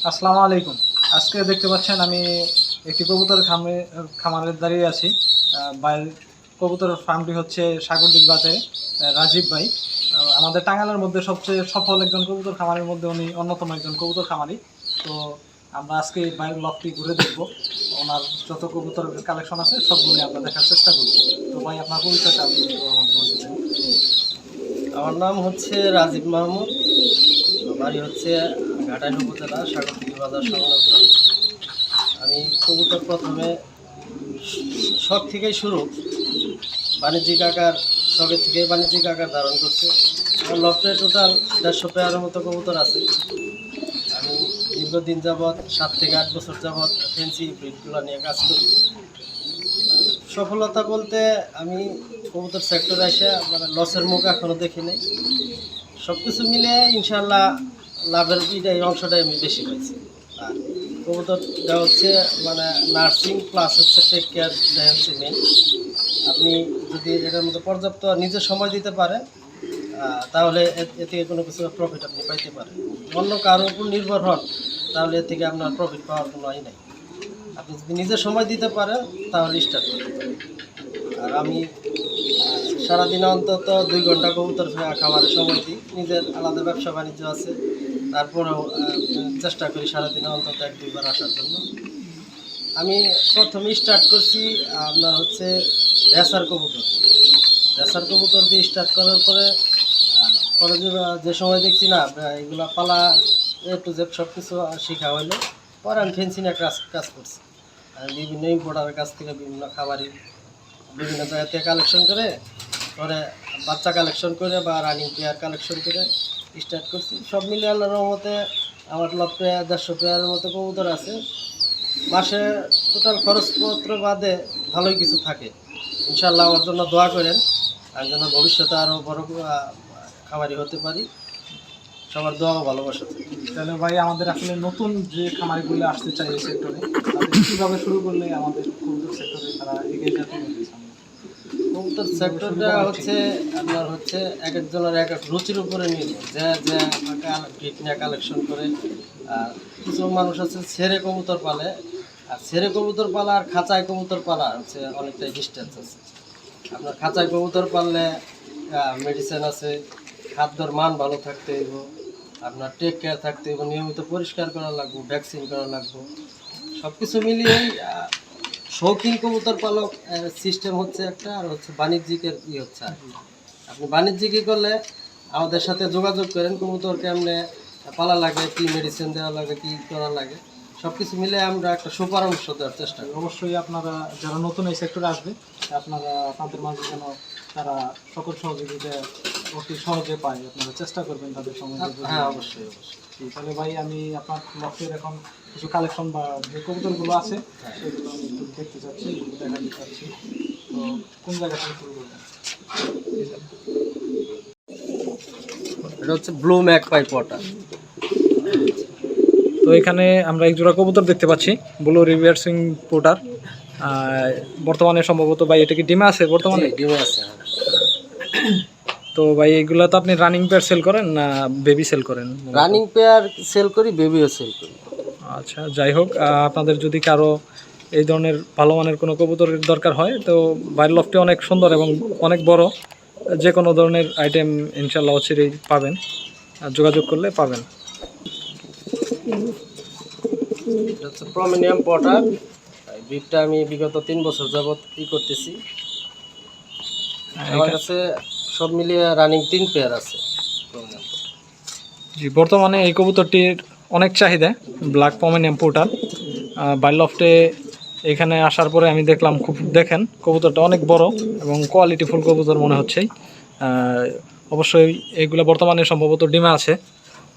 আসসালামু আলাইকুম। আজকে দেখতে পাচ্ছেন আমি একটি কবুতর খামারে দাঁড়িয়ে আছি। বাইরের কবুতরের ফার্মটি হচ্ছে সাগরদিঘি বাজারে। রাজীব ভাই আমাদের টাঙ্গাইলের মধ্যে সবচেয়ে সফল একজন কবুতর খামারের মধ্যে উনি অন্যতম একজন কবুতর খামারি। তো আমরা আজকে বাইরের লফটি ঘুরে দেখব, ওনার যত কবুতর কালেকশন আছে সবগুলোই আমরা দেখার চেষ্টা করব। তো ভাই আপনার পরিচয়টা আপনি আমাদের মধ্যে দেন। আমার নাম হচ্ছে রাজীব মাহমুদ। বাড়ি হচ্ছে ঘাটাইল উপজেলা সাগরদিঘি বাজার সংলগ্ন। আমি কবুতর প্রথমে শখ থেকেই শুরু, বাণিজ্যিক আকার শখের থেকেই বাণিজ্যিক আকার ধারণ করছে। আমার লফটে টোটাল 150 পেয়ারের মতো কবুতর আছে। আমি দীর্ঘদিন যাবৎ 7 থেকে 8 বছর যাবৎ ফ্যান্সি ব্রিডগুলো নিয়ে কাজ করি। সফলতা বলতে আমি কবুতর সেক্টরে এসে মানে লসের মুখ এখনও দেখি নাই। সব কিছু মিলে ইনশাল্লাহ লাভের এই অংশটাই আমি বেশি পাইছি। আর কবুতরটা হচ্ছে মানে নার্সিং প্লাস হচ্ছে টেক কেয়ার হচ্ছে মেন। আপনি যদি এটার মধ্যে পর্যাপ্ত নিজে সময় দিতে পারেন তাহলে এ থেকে কোনো কিছু প্রফিট আপনি পাইতে পারেন। অন্য কারোর উপর নির্ভর হন তাহলে এর থেকে আপনার প্রফিট পাওয়ার কোনো নাই। আপনি যদি নিজে সময় দিতে পারেন তাহলে স্টার্ট করতে পারেন। আর আমি সারাদিনে অন্তত 2 ঘন্টা কবুতর খাবারের সময় দিই। নিজের আলাদা ব্যবসা বাণিজ্য আছে, তারপরেও চেষ্টা করি সারাদিনে অন্তত 1-2 বার আসার জন্য। আমি প্রথমে স্টার্ট করছি আপনার হচ্ছে রেসার কবুতর দিয়ে স্টার্ট করার পরে পরে যে সময় দেখছি না এগুলা পালা টু জেড সব কিছু শেখা হইলো। পরে আমি ফেন্সিং কাজ করছি। বিভিন্ন ইম্পোর্টারের কাছ থেকে বিভিন্ন খাবারই বিভিন্ন জায়গা থেকে কালেকশন করে, পরে বাচ্চা কালেকশন করে বা রানিং পেয়ার কালেকশন করে স্টার্ট করছি। সব মিলিয়ে আল্লাহর রহমতে আমার লফটে 150 পেয়ারের মতো কবুতর আছে। মাসে টোটাল খরচপত্র বাদে ভালোই কিছু থাকে। ইনশাল্লাহ আমার জন্য দোয়া করেন, আমি যেন ভবিষ্যতে আরও বড় খামারি হতে পারি। সবার দোয়া ও ভালোবাসা। তাহলে ভাই আমাদের আসলে নতুন যে খামারিগুলো আসতে চাই এই সেক্টরে, তাদের কীভাবে শুরু করলে আমাদের কবুতর সেক্টরে তারা এগিয়ে যেতে পারবে? কবুতর সেক্টরটা হচ্ছে আপনার হচ্ছে এক একজনের এক এক রুচির উপরে নির্ভর। যে ব্রিড নিয়ে কালেকশন করে, আর কিছু মানুষ আছে ছেড়ে কবুতর পালে। আর ছেড়ে কবুতর পালা আর খাঁচায় কবুতর পালা হচ্ছে অনেকটাই ডিস্টেন্স আছে। আপনার খাঁচায় কবুতর পাললে মেডিসিন আছে, খাদ্যর মান ভালো থাকতে হইব, আপনার টেক কেয়ার থাকতে হইব, নিয়মিত পরিষ্কার করা লাগবে, ভ্যাকসিন করা লাগবে। সব কিছু মিলিয়েই শৌখিন কবুতর পালক সিস্টেম হচ্ছে একটা, আর হচ্ছে বাণিজ্যিকের হচ্ছে আর কি। আপনি বাণিজ্যিকই করলে আমাদের সাথে যোগাযোগ করেন, কবুতর কেমনে পালা লাগে, কী মেডিসিন দেওয়া লাগে, কী করা লাগে, সব কিছু মিলে আমরা একটা সুপরামর্শ দেওয়ার চেষ্টা করি। অবশ্যই আপনারা যারা নতুন এই সেক্টরে আসবে, আপনারা আপনাদের মাঝে যেন তারা সকল সহযোগিতা অতি সহজে পায়, আপনারা চেষ্টা করবেন তাদের সঙ্গে। হ্যাঁ, অবশ্যই অবশ্যই। তাহলে ভাই আমি আপনার লক্ষ্যের এখন কিছু কালেকশন বা যে কবুতরগুলো আছে সেগুলো আমি একটু দেখতে চাচ্ছি, দেখাতে চাচ্ছি। তো কোন জায়গা থেকে শুরু করবেন? এটা হচ্ছে ব্লু ম্যাকপাই পটা। তো এখানে আমরা এক জোড়া কবুতর দেখতে পাচ্ছি, ব্লু রিভার্সিং পোটার। বর্তমানে সম্ভবত ভাই এটা কি ডিমে আছে বর্তমানে? ডিমে আছে। তো ভাই এগুলো তো আপনি রানিং পেয়ার সেল করেন না বেবি সেল করেন? রানিং পেয়ার সেল করি, বেবিও সেল করি। আচ্ছা, যাই হোক, আপনাদের যদি কারো এই ধরনের ভালো মানের কোনো কবুতরের দরকার হয় তো বাইরের লফটি অনেক সুন্দর এবং অনেক বড়, যে কোনো ধরনের আইটেম ইনশাল্লাহ অচিরেই পাবেন, যোগাযোগ করলে পাবেন। হচ্ছে প্রমিনিয়াম পটার। ব্রিডটা আমি বিগত 3 বছর যাবৎ করতেছি। আমার কাছে সব মিলিয়ে রানিং 3 পেয়ার আছে। জি, বর্তমানে এই কবুতরটির অনেক চাহিদা, ব্ল্যাক পমেনিয়াম পোটার। বাইরের লফটে এখানে আসার পরে আমি দেখলাম, দেখেন কবুতরটা অনেক বড় এবং কোয়ালিটিফুল কবুতর মনে হচ্ছে। অবশ্যই এগুলো বর্তমানে সম্ভবত ডিমে আছে।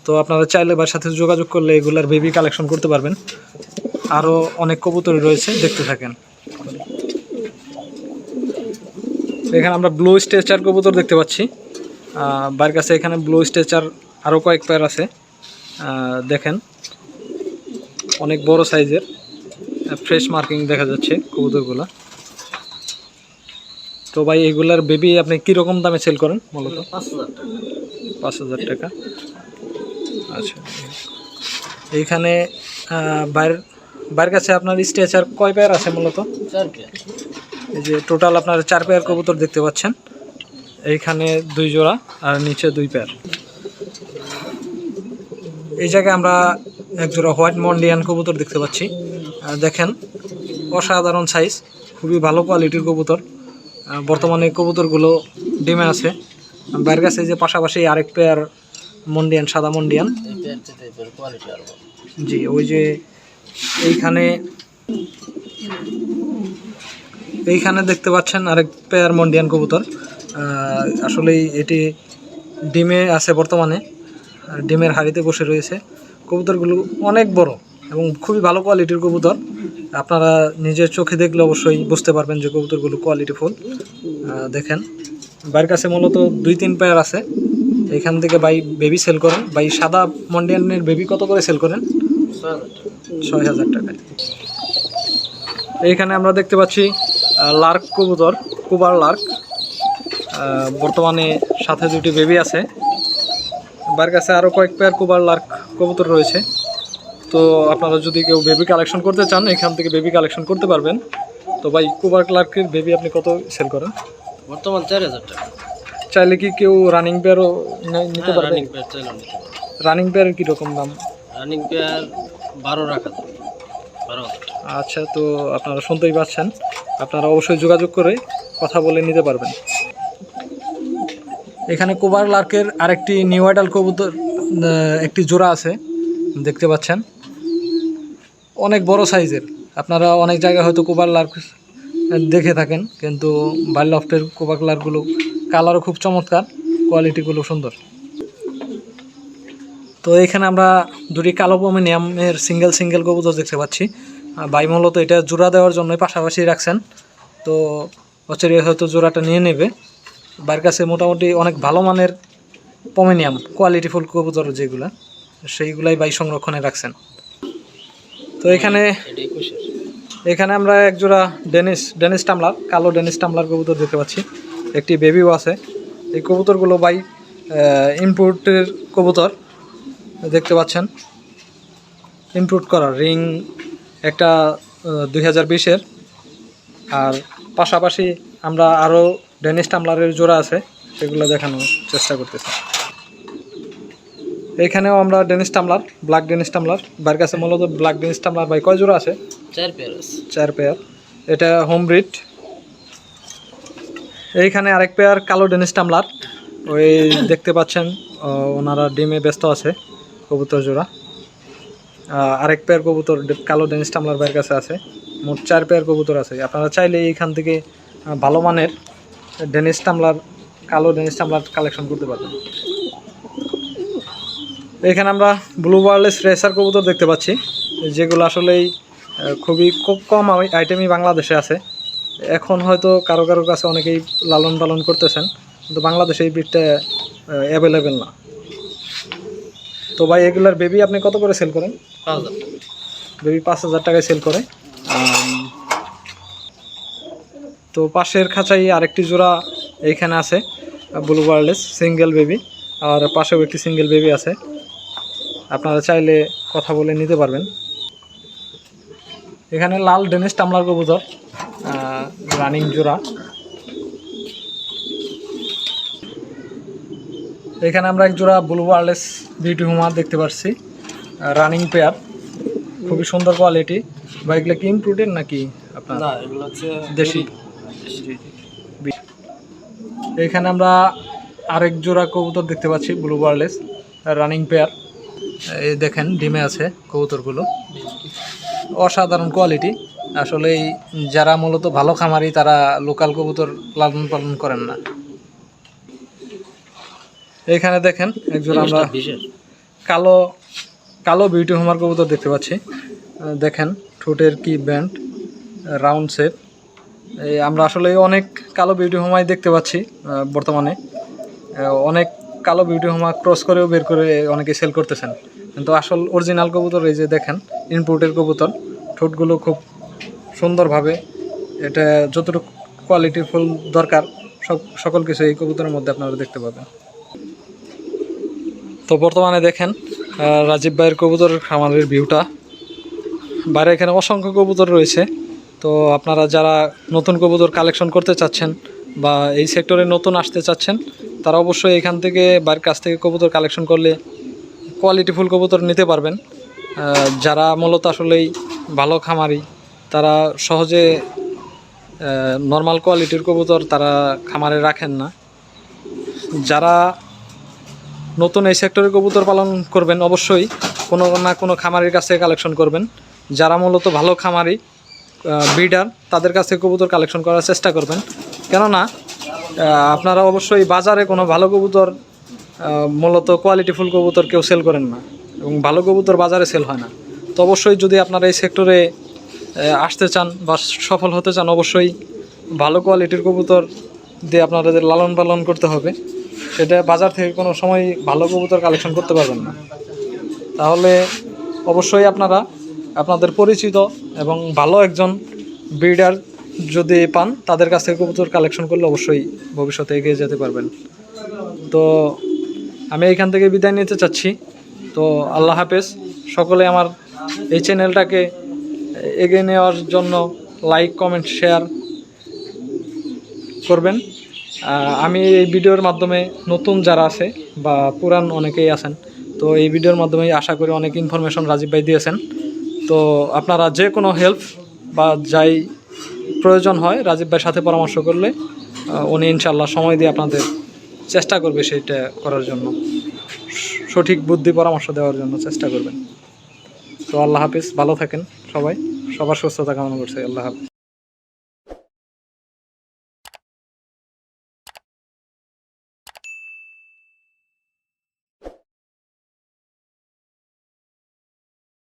তো আপনারা চাইলে বা সাথে যোগাযোগ করলে এগুলার বেবি কালেকশন করতে পারবেন। আরও অনেক কবুতর রয়েছে, দেখতে থাকেন। এখানে আমরা ব্লু স্ট্রেচার কবুতর দেখতে পাচ্ছি বাইরের কাছে। এখানে ব্লু স্ট্রেচার আরও কয়েক পেয়ার আছে, দেখেন অনেক বড় সাইজের, ফ্রেশ মার্কিং দেখা যাচ্ছে কবুতরগুলো। তো ভাই এগুলার বেবি আপনি কীরকম দামে সেল করেন মূলত? 5,000 টাকা। 5,000 টাকা। আচ্ছা, এইখানে বাইরের বাইরের কাছে আপনার স্ট্রেচার কয় পেয়ার আছে মূলত? 4 পেয়ার। এই যে টোটাল আপনার 4 পেয়ার কবুতর দেখতে পাচ্ছেন। এইখানে 2 জোড়া আর নিচে 2 পেয়ার। এই জায়গায় আমরা এক জোড়া হোয়াইট মন্ডিয়ান কবুতর দেখতে পাচ্ছি। দেখেন অসাধারণ সাইজ, খুবই ভালো কোয়ালিটির কবুতর। বর্তমানে কবুতরগুলো ডিমে আছে। বাইরের কাছে যে পাশাপাশি আরেক পেয়ার মন্ডিয়ান, সাদা মন্ডিয়ান। এই পেয়ারটা টাইপের কোয়ালিটি আর ভালো। জি, ওই যে এইখানে দেখতে পাচ্ছেন আরেক পেয়ার মন্ডিয়ান কবুতর। আসলে এটি ডিমে আছে বর্তমানে, ডিমের হাড়িতে বসে রয়েছে। কবুতরগুলো অনেক বড় এবং খুবই ভালো কোয়ালিটির কবুতর। আপনারা নিজের চোখে দেখলে অবশ্যই বুঝতে পারবেন যে কবুতরগুলো কোয়ালিটিফুল। দেখেন বাইরের কাছে মূলত 2-3 পেয়ার আছে। এখান থেকে ভাই বেবি সেল করেন। ভাই সাদা মন্ডিয়ানের বেবি কত করে সেল করেন? 6,000 টাকায়। এইখানে আমরা দেখতে পাচ্ছি লার্ক কবুতর, কুবার লার্ক। বর্তমানে সাথে 2টি বেবি আছে। বাইরের কাছে আরও কয়েক পেয়ার কুবার লার্ক কবুতর রয়েছে। তো আপনারা যদি কেউ বেবি কালেকশন করতে চান এখান থেকে বেবি কালেকশন করতে পারবেন। তো ভাই কুবার লার্কের বেবি আপনি কত সেল করেন? বর্তমান 4000 টাকা। চাইলে কি কেউ রানিং পেয়ারও নিতে পারবে? রানিং পেয়ার চাইলে নিতে পারবে। রানিং পেয়ারের কীরকম দাম? রানিং পেয়ার 12 রাখা যাবে। 12,000 টাকা। আচ্ছা, তো আপনারা শুনতেই পাচ্ছেন, আপনারা অবশ্যই যোগাযোগ করে কথা বলে নিতে পারবেন। এখানে কুবার লার্কের আরেকটি নিউ আইডাল কবুতর একটি জোড়া আছে, দেখতে পাচ্ছেন অনেক বড় সাইজের। আপনারা অনেক জায়গায় হয়তো কুবার লার্ক দেখে থাকেন, কিন্তু বার্ড লফটের কুবার লার্কগুলো কালারও খুব চমৎকার, কোয়ালিটিগুলো সুন্দর। তো এখানে আমরা 2টি কালো পমিনিয়ামের সিঙ্গেল কবুতর দেখতে পাচ্ছি। ভাই মূলত এটা জোড়া দেওয়ার জন্যই পাশাপাশি রাখছেন। তো হচ্ছে হয়তো জোড়াটা নিয়ে নেবে। বাইরের কাছে মোটামুটি অনেক ভালো মানের পমিনিয়াম কোয়ালিটিফুল কবুতর যেগুলো, সেইগুলাই ভাই সংরক্ষণে রাখছেন। তো এখানে আমরা এক জোড়া ডেনিস টামলার, কালো ডেনিস টামলার কবুতর দেখতে পাচ্ছি। একটি বেবিও আছে। এই কবুতরগুলো ভাই ইম্পোর্টের কবুতর, দেখতে পাচ্ছেন ইম্পোর্ট করা রিং একটা 2020-এর। আর পাশাপাশি আমরা আরও ডেনিস টামলারের জোড়া আছে, সেগুলো দেখানোর চেষ্টা করতেছি। এখানেও আমরা ডেনিস টামলার, ব্ল্যাক ডেনিস টামলার। বাইরের কাছে মূলত ব্ল্যাক ডেনিস টামলার ভাই কয় জোড়া আছে? 4 পেয়ার আছে। 4 পেয়ার। এটা হোম ব্রিড। এইখানে আরেক পেয়ার কালো ডেনিস টামলার, ওই দেখতে পাচ্ছেন ওনারা ডিমে ব্যস্ত আছে, কবুতর জোড়া। আরেক পেয়ার কবুতর কালো ডেনিস টামলার বাইরের কাছে আছে। মোট 4 পেয়ার কবুতর আছে। আপনারা চাইলে এইখান থেকে ভালো মানের ডেনিস টামলার, কালো ডেনিস টামলার কালেকশন করতে পারবেন। এখানে আমরা ব্লু ওয়ারলেস রেসার কবুতর দেখতে পাচ্ছি, যেগুলো আসলেই খুবই খুব কম আইটেমই বাংলাদেশে আছে। এখন হয়তো কারো কাছে অনেকেই লালন পালন করতেছেন, কিন্তু বাংলাদেশে এই ব্রিডটা অ্যাভেলেবেল না। তো ভাই এগুলার বেবি আপনি কত করে সেল করেন? 5,000 টাকা। বেবি 5,000 টাকায় সেল করে। তো পাশের খাঁচাই আরেকটি জোড়া এইখানে আছে, ব্লু ওয়ারলেস সিঙ্গেল বেবি, আর পাশেও একটি সিঙ্গেল বেবি আছে। আপনারা চাইলে কথা বলে নিতে পারবেন। এখানে লাল ডেনিস টামলার কবুতর রানিং জোড়া। এখানে আমরা এক জোড়া ব্লু ওয়ারলেস বিউটি হুমা দেখতে পাচ্ছি, রানিং পেয়ার, খুবই সুন্দর কোয়ালিটি। বা এগুলো কি ইম্পোর্টেড নাকি আপনার? না, এগুলো হচ্ছে দেশি। এখানে আমরা আরেক জোড়া কবুতর দেখতে পাচ্ছি ব্লু ওয়ারলেস রানিং পেয়ার। এই দেখেন ডিমে আছে কবুতরগুলো, অসাধারণ কোয়ালিটি। আসলে যারা মূলত ভালো খামারি তারা লোকাল কবুতর লালন পালন করেন না। এইখানে দেখেন একজোড়া আমরা কালো বিউটি হোমার কবুতর দেখতে পাচ্ছি। দেখেন ঠোঁটের কি ব্যান্ড, রাউন্ড শেপ। আমরা আসলে অনেক কালো বিউটি হোমাই দেখতে পাচ্ছি বর্তমানে। অনেক কালো বিউটি হোমা ক্রস করেও বের করে অনেকে সেল করতেছেন, কিন্তু আসল অরিজিনাল কবুতর এই যে দেখেন ইম্পোর্টের কবুতর। ঠোঁটগুলো খুব সুন্দরভাবে, এটা যতটুকু কোয়ালিটি ফুল দরকার সকল কিছু এই কবুতরের মধ্যে আপনারা দেখতে পাবেন। তো বর্তমানে দেখেন রাজীব ভাইয়ের কবুতর খামারের ভিউটা। বাইরে এখানে অসংখ্য কবুতর রয়েছে। তো আপনারা যারা নতুন কবুতর কালেকশন করতে চাচ্ছেন বা এই সেক্টরে নতুন আসতে চাচ্ছেন, তারা অবশ্যই এখান থেকে বাড়ির কাছ থেকে কবুতর কালেকশন করলে কোয়ালিটিফুল কবুতর নিতে পারবেন। যারা মূলত আসলেই ভালো খামারি, তারা সহজে নর্মাল কোয়ালিটির কবুতর তারা খামারে রাখেন না। যারা নতুন এই সেক্টরে কবুতর পালন করবেন, অবশ্যই কোনো না কোনো খামারির কাছে কালেকশন করবেন। যারা মূলত ভালো খামারি ব্রিডার, তাদের কাছে কবুতর কালেকশন করার চেষ্টা করবেন। কেননা আপনারা অবশ্যই বাজারে কোনো ভালো কবুতর, মূলত কোয়ালিটিফুল কবুতর কেউ সেল করেন না, এবং ভালো কবুতর বাজারে সেল হয় না। তো অবশ্যই যদি আপনারা এই সেক্টরে আসতে চান বা সফল হতে চান, অবশ্যই ভালো কোয়ালিটির কবুতর দিয়ে আপনাদের লালন পালন করতে হবে। সেটা বাজার থেকে কোনো সময় ভালো কবুতর কালেকশন করতে পারবেন না। তাহলে অবশ্যই আপনারা আপনাদের পরিচিত এবং ভালো একজন ব্রিডার যদি পান, তাদের কাছ থেকে কবুতর কালেকশন করলে অবশ্যই ভবিষ্যতে এগিয়ে যেতে পারবেন। তো আমি এখান থেকে বিদায় নিতে চাচ্ছি। তো আল্লাহ হাফেজ। সকলে আমার এই চ্যানেলটাকে এগিয়ে নেওয়ার জন্য লাইক, কমেন্ট, শেয়ার করবেন। আমি এই ভিডিওর মাধ্যমে নতুন যারা আছে বা পুরান অনেকেই আছেন, তো এই ভিডিওর মাধ্যমে আশা করি অনেক ইনফরমেশন রাজীব ভাই দিয়েছেন। তো আপনারা যে কোনো হেল্প বা যাই প্রয়োজন হয়, রাজীব ভাইয়ের সাথে পরামর্শ করলে উনি ইনশাল্লাহ সময় দিয়ে আপনাদের চেষ্টা করবে সেটা করার জন্য, সঠিক বুদ্ধি পরামর্শ দেওয়ার জন্য চেষ্টা করবেন। তো আল্লাহ হাফিজ, ভালো থাকেন সবাই, সবার সুস্থতা কামনা করছি। আল্লাহ হাফিজ।